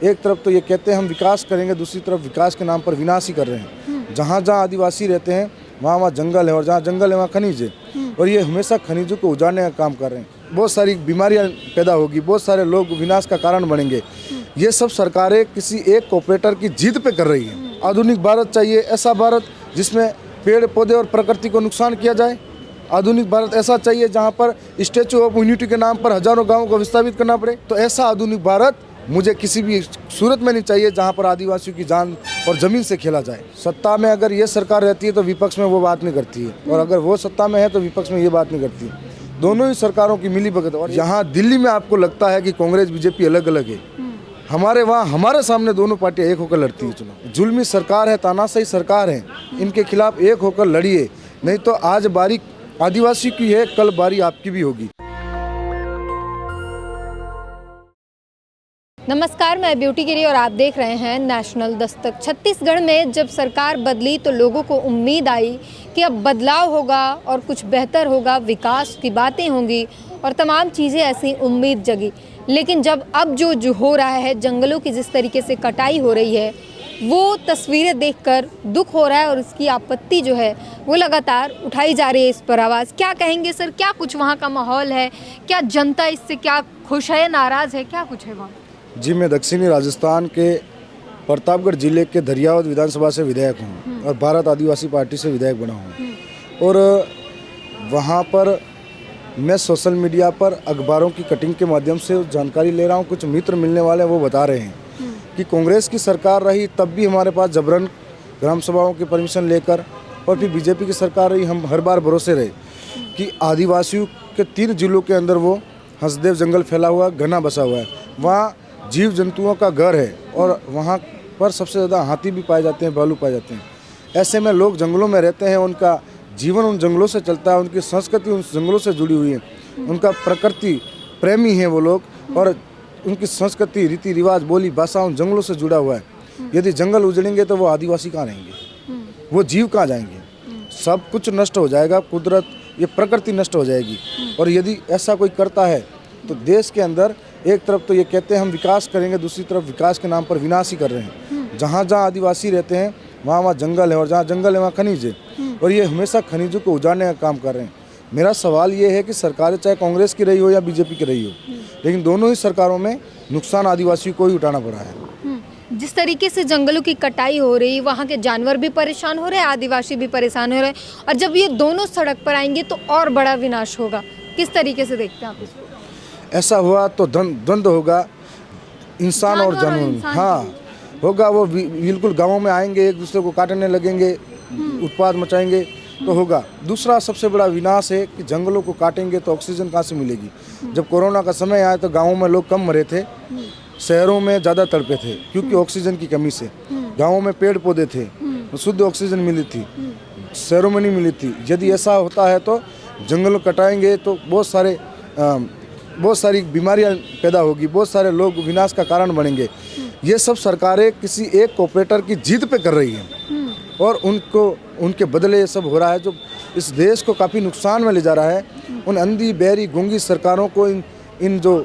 एक तरफ तो ये कहते हैं हम विकास करेंगे, दूसरी तरफ विकास के नाम पर विनाश ही कर रहे हैं। जहाँ जहाँ आदिवासी रहते हैं वहाँ जंगल है, और जहाँ जंगल है वहाँ खनिज है, और ये हमेशा खनिजों को उजाड़ने का काम कर रहे हैं। बहुत सारी बीमारियाँ पैदा होगी, बहुत सारे लोग विनाश का कारण बनेंगे। ये सब सरकारें किसी एक ऑपरेटर की जिद पे कर रही है। आधुनिक भारत चाहिए, ऐसा भारत जिसमें पेड़ पौधे और प्रकृति को नुकसान किया जाए। आधुनिक भारत ऐसा चाहिए जहाँ पर स्टैचू ऑफ यूनिटी के नाम पर हजारों गाँवों को विस्थापित करना पड़े। तो ऐसा आधुनिक भारत मुझे किसी भी सूरत में नहीं चाहिए जहाँ पर आदिवासियों की जान और ज़मीन से खेला जाए। सत्ता में अगर ये सरकार रहती है तो विपक्ष में वो बात नहीं करती है, और अगर वो सत्ता में है तो विपक्ष में ये बात नहीं करती है। दोनों ही सरकारों की मिली भगत। और यहाँ दिल्ली में आपको लगता है कि कांग्रेस बीजेपी अलग अलग है, हमारे वहाँ हमारे सामने दोनों पार्टियाँ एक होकर लड़ती है चुनाव। जुल्मी सरकार है, तानाशाही सरकार है, इनके खिलाफ एक होकर लड़िए, नहीं तो आज बारी आदिवासी की है, कल बारी आपकी भी होगी। नमस्कार, मैं ब्यूटी गिरी और आप देख रहे हैं नेशनल दस्तक। छत्तीसगढ़ में जब सरकार बदली तो लोगों को उम्मीद आई कि अब बदलाव होगा और कुछ बेहतर होगा, विकास की बातें होंगी और तमाम चीज़ें ऐसी उम्मीद जगी। लेकिन जब अब जो हो रहा है, जंगलों की जिस तरीके से कटाई हो रही है, वो तस्वीरें देखकर दुख हो रहा है और इसकी आपत्ति जो है वो लगातार उठाई जा रही है। इस पर आवाज़ क्या कहेंगे सर, क्या कुछ वहाँ का माहौल है, क्या जनता इससे क्या खुश है, नाराज़ है, क्या कुछ है वहाँ? जी, मैं दक्षिणी राजस्थान के प्रतापगढ़ जिले के धरियावद विधानसभा से विधायक हूँ और भारत आदिवासी पार्टी से विधायक बना हूँ। और वहाँ पर मैं सोशल मीडिया पर अखबारों की कटिंग के माध्यम से जानकारी ले रहा हूँ। कुछ मित्र मिलने वाले हैं, वो बता रहे हैं कि कांग्रेस की सरकार रही तब भी हमारे पास जबरन ग्राम सभाओं की परमिशन लेकर, और फिर बीजेपी की सरकार रही, हम हर बार भरोसे रहे कि आदिवासियों के 3 जिलों के अंदर वो हंसदेव जंगल फैला हुआ, घना बसा हुआ है, वहाँ जीव जंतुओं का घर है, और वहाँ पर सबसे ज़्यादा हाथी भी पाए जाते हैं, भालू पाए जाते हैं। ऐसे में लोग जंगलों में रहते हैं, उनका जीवन उन जंगलों से चलता है, उनकी संस्कृति उन जंगलों से जुड़ी हुई है, उनका प्रकृति प्रेमी है वो लोग, और उनकी संस्कृति, रीति रिवाज, बोली भाषा उन जंगलों से जुड़ा हुआ है। यदि जंगल उजड़ेंगे तो वो आदिवासी कहाँ रहेंगे, वो जीव कहाँ जाएंगे? सब कुछ नष्ट हो जाएगा, कुदरत, ये प्रकृति नष्ट हो जाएगी। और यदि ऐसा कोई करता है तो देश के अंदर एक तरफ तो ये कहते हैं हम विकास करेंगे, दूसरी तरफ विकास के नाम पर विनाश ही कर रहे हैं। जहाँ जहाँ आदिवासी रहते हैं वहाँ जंगल है, और जहाँ जंगल है वहाँ खनिज है, और ये हमेशा खनिजों को उजाड़ने का काम कर रहे हैं। मेरा सवाल ये है कि सरकारें चाहे कांग्रेस की रही हो या बीजेपी की रही हो, लेकिन दोनों ही सरकारों में नुकसान आदिवासियों को ही उठाना पड़ा है। जिस तरीके से जंगलों की कटाई हो रही, वहाँ के जानवर भी परेशान हो रहे हैं, आदिवासी भी परेशान हो रहे हैं, और जब ये दोनों सड़क पर आएंगे तो और बड़ा विनाश होगा। किस तरीके से देखते हैं आप इसको? ऐसा हुआ तो द्वंद्व होगा, इंसान और जानवर, हाँ होगा। वो बिल्कुल गाँवों में आएंगे, एक दूसरे को काटने लगेंगे, उत्पाद मचाएंगे तो होगा। दूसरा सबसे बड़ा विनाश है कि जंगलों को काटेंगे तो ऑक्सीजन कहाँ से मिलेगी? जब कोरोना का समय आया तो गाँवों में लोग कम मरे थे, शहरों में ज़्यादा तड़पे थे क्योंकि ऑक्सीजन की कमी से। गाँवों में पेड़ पौधे थे, शुद्ध ऑक्सीजन मिली थी, शहरों में नहीं मिली थी। यदि ऐसा होता है तो जंगलों कटाएंगे तो बहुत सारी बीमारियां पैदा होगी, बहुत सारे लोग विनाश का कारण बनेंगे। ये सब सरकारें किसी एक ऑपरेटर की जिद पे कर रही हैं, और उनके बदले ये सब हो रहा है, जो इस देश को काफ़ी नुकसान में ले जा रहा है। उन अंधी बहरी गूंगी सरकारों को इन जो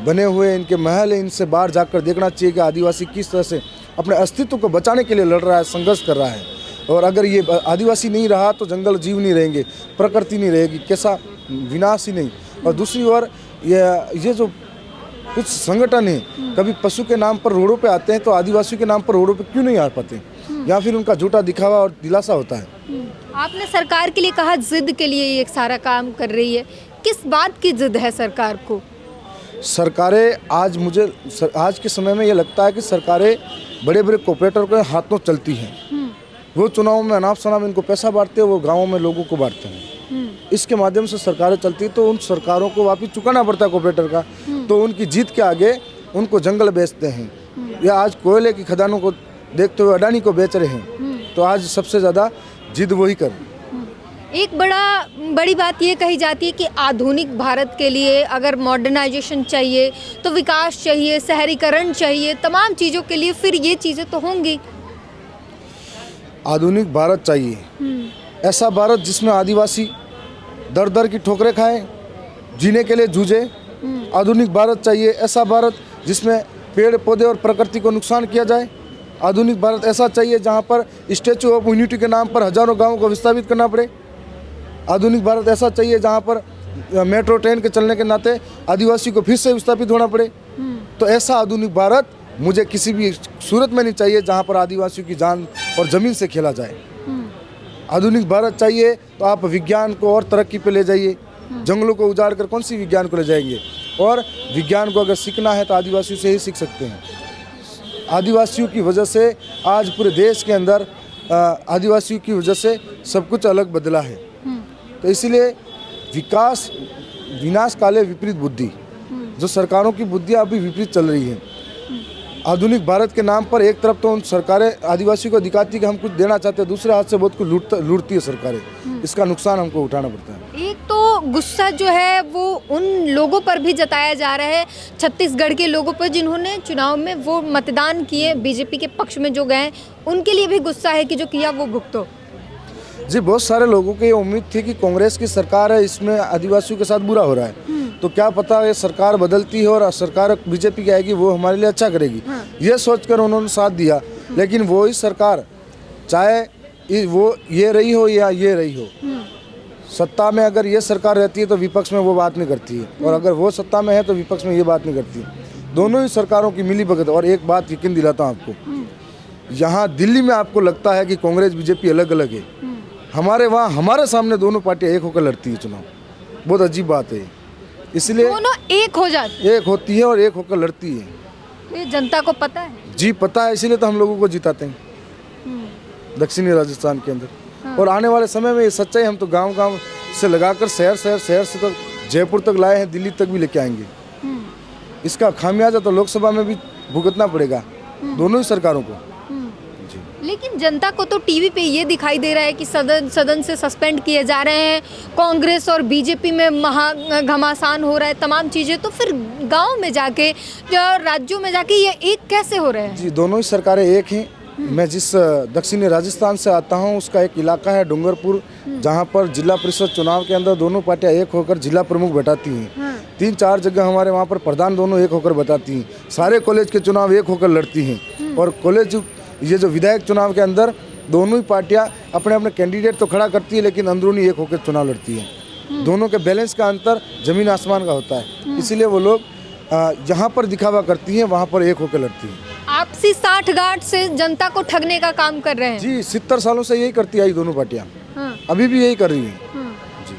बने हुए इनके महल है, इनसे बाहर जाकर देखना चाहिए कि आदिवासी किस तरह से अपने अस्तित्व को बचाने के लिए लड़ रहा है, संघर्ष कर रहा है। और अगर ये आदिवासी नहीं रहा तो जंगल जीव नहीं रहेंगे, प्रकृति नहीं रहेगी, कैसा विनाश ही नहीं। और दूसरी ओर ये जो कुछ संगठन है, कभी पशु के नाम पर रोडों पे आते हैं तो आदिवासियों के नाम पर रोडों पे क्यों नहीं आ पाते, या फिर उनका झूठा दिखावा और दिलासा होता है। आपने सरकार के लिए कहा जिद के लिए ये सारा काम कर रही है, किस बात की जिद है सरकार को? सरकारें आज के समय में ये लगता है कि सरकारें बड़े बड़े कॉर्पोरेटर के हाथों चलती हैं। वो चुनाव में अनाप शनाप इनको पैसा बांटते हैं, वो गाँवों में लोगों को बांटते हैं। इसके माध्यम से सरकारें चलती, तो उन सरकारों को वापिस चुकाना पड़ता है कॉर्पोरेटर का। तो उनकी जीत के आगे उनको जंगल बेचते हैं, या आज कोयले की खदानों को देखते हुए अडानी को बेच रहे हैं। तो आज सबसे ज़्यादा जिद वही कर। एक बड़ी बात ये कही जाती है कि आधुनिक भारत के लिए अगर मॉडर्नाइजेशन चाहिए तो विकास चाहिए, शहरीकरण चाहिए, तमाम चीज़ों के लिए फिर ये चीज़ें तो होंगी। आधुनिक भारत चाहिए, ऐसा भारत जिसमें आदिवासी दर दर की ठोकरें खाए, जीने के लिए जूझे। आधुनिक भारत चाहिए, ऐसा भारत जिसमें पेड़ पौधे और प्रकृति को नुकसान किया जाए। आधुनिक भारत ऐसा चाहिए जहाँ पर स्टैचू ऑफ यूनिटी के नाम पर हजारों गाँवों को विस्थापित करना पड़े। आधुनिक भारत ऐसा चाहिए जहाँ पर मेट्रो ट्रेन के चलने के नाते आदिवासी को फिर से विस्थापित होना पड़े। तो ऐसा आधुनिक भारत मुझे किसी भी सूरत में नहीं चाहिए जहाँ पर आदिवासियों की जान और ज़मीन से खेला जाए। आधुनिक भारत चाहिए तो आप विज्ञान को और तरक्की पे ले जाइए। जंगलों को उजाड़ कर कौन सी विज्ञान को ले जाएंगे? और विज्ञान को अगर सीखना है तो आदिवासियों से ही सीख सकते हैं। आदिवासियों की वजह से आज पूरे देश के अंदर आदिवासियों की वजह से सब कुछ अलग बदला है। तो इसलिए विकास विनाश काले विपरीत बुद्धि, जो सरकारों की बुद्धियाँ अभी विपरीत चल रही है। आधुनिक भारत के नाम पर एक तरफ तो उन सरकारें आदिवासियों को दिखाती कि हम कुछ देना चाहते हैं, दूसरे हाथ से बहुत कुछ लूटती है सरकारें। इसका नुकसान हमको उठाना पड़ता है। एक तो गुस्सा जो है वो उन लोगों पर भी जताया जा रहा है, छत्तीसगढ़ के लोगों पर जिन्होंने चुनाव में वो मतदान किए, बीजेपी के पक्ष में जो गए, उनके लिए भी गुस्सा है कि जो किया वो भुगतो। जी, बहुत सारे लोगों की ये उम्मीद थी कि कांग्रेस की सरकार है, इसमें आदिवासियों के साथ बुरा हो रहा है। तो क्या पता ये सरकार बदलती है और सरकार बीजेपी की आएगी, वो हमारे लिए अच्छा करेगी। ये सोचकर उन्होंने साथ दिया। लेकिन वो ही सरकार, चाहे वो ये रही हो या ये रही हो, सत्ता में अगर ये सरकार रहती है तो विपक्ष में वो बात नहीं करती है, और अगर वो सत्ता में है तो विपक्ष में ये बात नहीं करती है। दोनों ही सरकारों की मिली भगत। और एक बात यकीन दिलाता हूँ आपको, यहाँ दिल्ली में आपको लगता है कि कांग्रेस बीजेपी अलग अलग है, हमारे वहाँ हमारे सामने दोनों पार्टियाँ एक होकर लड़ती है चुनाव। बहुत अजीब बात है। इसलिए दोनों एक हो जाती एक होती है और एक होकर लड़ती है। है, जनता को पता है। जी पता है, इसीलिए तो हम लोगों को जिताते हैं दक्षिणी राजस्थान के अंदर। और आने वाले समय में ये सच्चाई हम तो गांव गांव से लगाकर शहर से तो जयपुर तक लाए हैं, दिल्ली तक भी लेके आएंगे। इसका खामियाजा तो लोकसभा में भी भुगतना पड़ेगा दोनों ही सरकारों को। लेकिन जनता को तो टीवी पे ये दिखाई दे रहा है कि सदन से सस्पेंड किए जा रहे हैं, कांग्रेस और बीजेपी में महा घमासान हो रहा है, तमाम चीज़ें। तो फिर गांव में जाके राज्यों में जाके ये एक कैसे हो रहे हैं? जी, दोनों ही सरकारें एक हैं। मैं जिस दक्षिणी राजस्थान से आता हूं, उसका एक इलाका है डूंगरपुर, जहां पर जिला परिषद चुनाव के अंदर दोनों पार्टियां एक होकर जिला प्रमुख बैठाती हैं। 3-4 जगह हमारे वहां पर प्रधान दोनों एक होकर बताती हैं। सारे कॉलेज के चुनाव एक होकर लड़ती हैं। और कॉलेज ये जो विधायक चुनाव के अंदर दोनों ही पार्टियां अपने अपने कैंडिडेट तो खड़ा करती है, लेकिन अंदरूनी एक होकर चुनाव लड़ती हैं। दोनों के बैलेंस का अंतर जमीन आसमान का होता है। इसीलिए वो लोग जहाँ पर दिखावा करती हैं वहाँ पर एक होकर लड़ती हैं। आपसी साठगांठ से जनता को ठगने का काम कर रहे हैं। जी, 70 सालों से यही करती आई दोनों पार्टियां। अभी भी यही कर रही हैं। जी।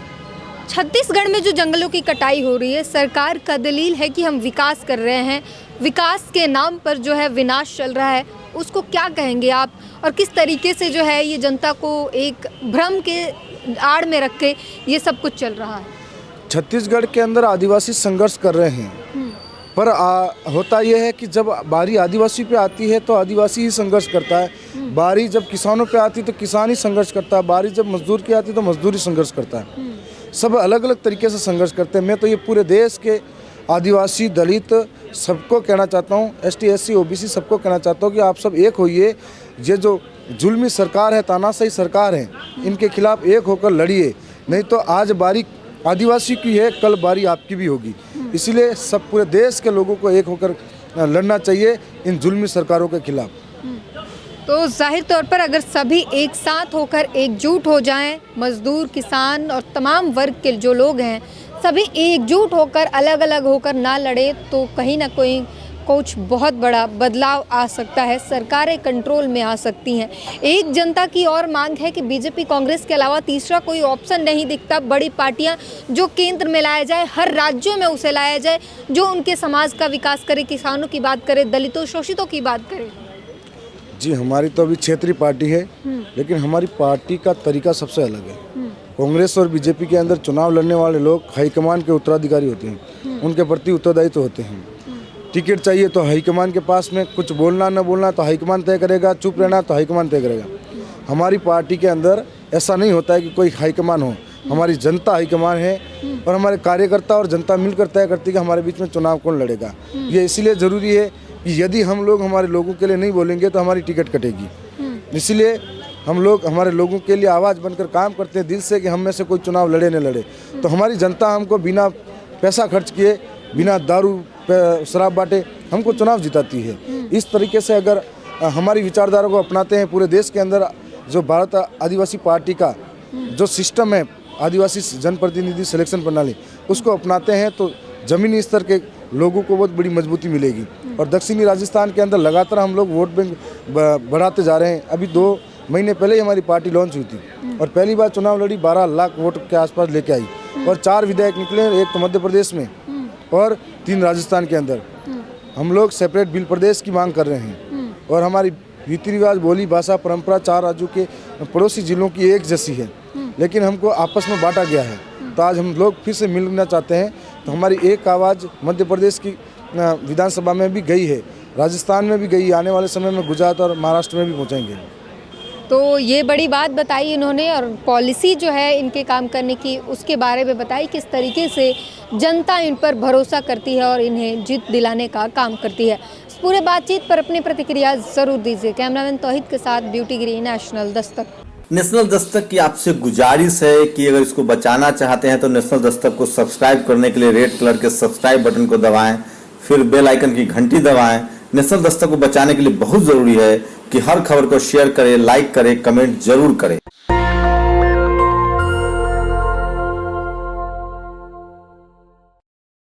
छत्तीसगढ़ में जो जंगलों की कटाई हो रही है, सरकार का दलील है कि हम विकास कर रहे हैं, विकास के नाम पर जो है विनाश चल रहा है, उसको क्या कहेंगे आप? और किस तरीके से जो है ये जनता को एक भ्रम के आड़ में रख के ये सब कुछ चल रहा है? छत्तीसगढ़ के अंदर आदिवासी संघर्ष कर रहे हैं, पर होता यह है कि जब बारी आदिवासी पे आती है तो आदिवासी ही संघर्ष करता है। बारी जब किसानों पे आती है तो किसान ही संघर्ष करता है। बारी जब मजदूर की आती है तो मजदूर ही संघर्ष करता है। सब अलग अलग तरीके से संघर्ष करते हैं। मैं तो ये पूरे देश के आदिवासी, दलित सबको कहना चाहता हूँ, ST SC OBC सबको कहना चाहता हूँ कि आप सब एक होइए। ये जो जुल्मी सरकार है, तानाशाही सरकार है, इनके खिलाफ एक होकर लड़िए। नहीं तो आज बारी आदिवासी की है, कल बारी आपकी भी होगी। इसीलिए सब पूरे देश के लोगों को एक होकर लड़ना चाहिए इन जुल्मी सरकारों के खिलाफ। तो जाहिर तौर पर अगर सभी एक साथ होकर एकजुट हो जाएं, मजदूर, किसान और तमाम वर्ग के जो लोग हैं, सभी एकजुट होकर अलग अलग होकर ना लड़े तो कहीं ना कोई कुछ बहुत बड़ा बदलाव आ सकता है, सरकारें कंट्रोल में आ सकती हैं। एक जनता की और मांग है कि बीजेपी कांग्रेस के अलावा तीसरा कोई ऑप्शन नहीं दिखता। बड़ी पार्टियां जो केंद्र में लाया जाए, हर राज्यों में उसे लाया जाए, जो उनके समाज का विकास करे, किसानों की बात करे, दलितों, शोषितों की बात करे। जी, हमारी तो अभी क्षेत्रीय पार्टी है, लेकिन हमारी पार्टी का तरीका सबसे अलग है। कांग्रेस और बीजेपी के अंदर चुनाव लड़ने वाले लोग हाईकमान के उत्तराधिकारी होते हैं, उनके प्रति उत्तरदायित्व होते हैं। टिकट चाहिए तो हाईकमान के पास में कुछ बोलना न बोलना तो हाईकमान तय करेगा, चुप रहना तो हाईकमान तय करेगा। हमारी पार्टी के अंदर ऐसा नहीं होता है कि कोई हाईकमान हो, हमारी जनता हाईकमान है और हमारे कार्यकर्ता और जनता मिलकर तय करती है कि हमारे बीच में चुनाव कौन लड़ेगा। ये इसलिए ज़रूरी है कि यदि हम लोग हमारे लोगों के लिए नहीं बोलेंगे तो हमारी टिकट कटेगी। इसलिए हम लोग हमारे लोगों के लिए आवाज़ बनकर काम करते हैं दिल से कि हम में से कोई चुनाव लड़े न लड़े। तो हमारी जनता हमको बिना पैसा खर्च किए बिना दारू शराब बांटे हमको चुनाव जिताती है। इस तरीके से अगर हमारी विचारधारा को अपनाते हैं पूरे देश के अंदर, जो भारत आदिवासी पार्टी का जो सिस्टम है, आदिवासी जनप्रतिनिधि सिलेक्शन प्रणाली, उसको अपनाते हैं तो ज़मीनी स्तर के लोगों को बहुत बड़ी मजबूती मिलेगी। और दक्षिणी राजस्थान के अंदर लगातार हम लोग वोट बैंक बढ़ाते जा रहे हैं। अभी 2 महीने पहले ही हमारी पार्टी लॉन्च हुई थी और पहली बार चुनाव लड़ी, 12 लाख वोट के आसपास लेके आई और 4 विधायक निकले, एक तो मध्य प्रदेश में और 3 राजस्थान के अंदर। हम लोग सेपरेट बिल प्रदेश की मांग कर रहे हैं और हमारी रीति रिवाज, बोली, भाषा, परंपरा 4 राज्यों के पड़ोसी जिलों की एक जैसी है, लेकिन हमको आपस में बांटा गया है। तो आज हम लोग फिर से मिलना चाहते हैं, तो हमारी एक आवाज़ मध्य प्रदेश की विधानसभा में भी गई है, राजस्थान में भी गई, आने वाले समय में गुजरात और महाराष्ट्र में भी पहुंचेंगे। तो ये बड़ी बात बताई इन्होंने और पॉलिसी जो है इनके काम करने की उसके बारे में बताई, किस तरीके से जनता इन पर भरोसा करती है और इन्हें जीत दिलाने का काम करती है। इस पूरे बातचीत पर अपनी प्रतिक्रिया ज़रूर दीजिए। कैमरामैन तौहीद के साथ ब्यूटी गिरी, नेशनल दस्तक। नेशनल दस्तक की आपसे गुजारिश है कि अगर इसको बचाना चाहते हैं तो नेशनल दस्तक को सब्सक्राइब करने के लिए रेड कलर के सब्सक्राइब बटन को दबाएं, फिर बेल आइकन की घंटी दबाएं। नेशनल दस्तक को बचाने के लिए बहुत जरूरी है कि हर खबर को शेयर करें, लाइक करें, कमेंट जरूर करें।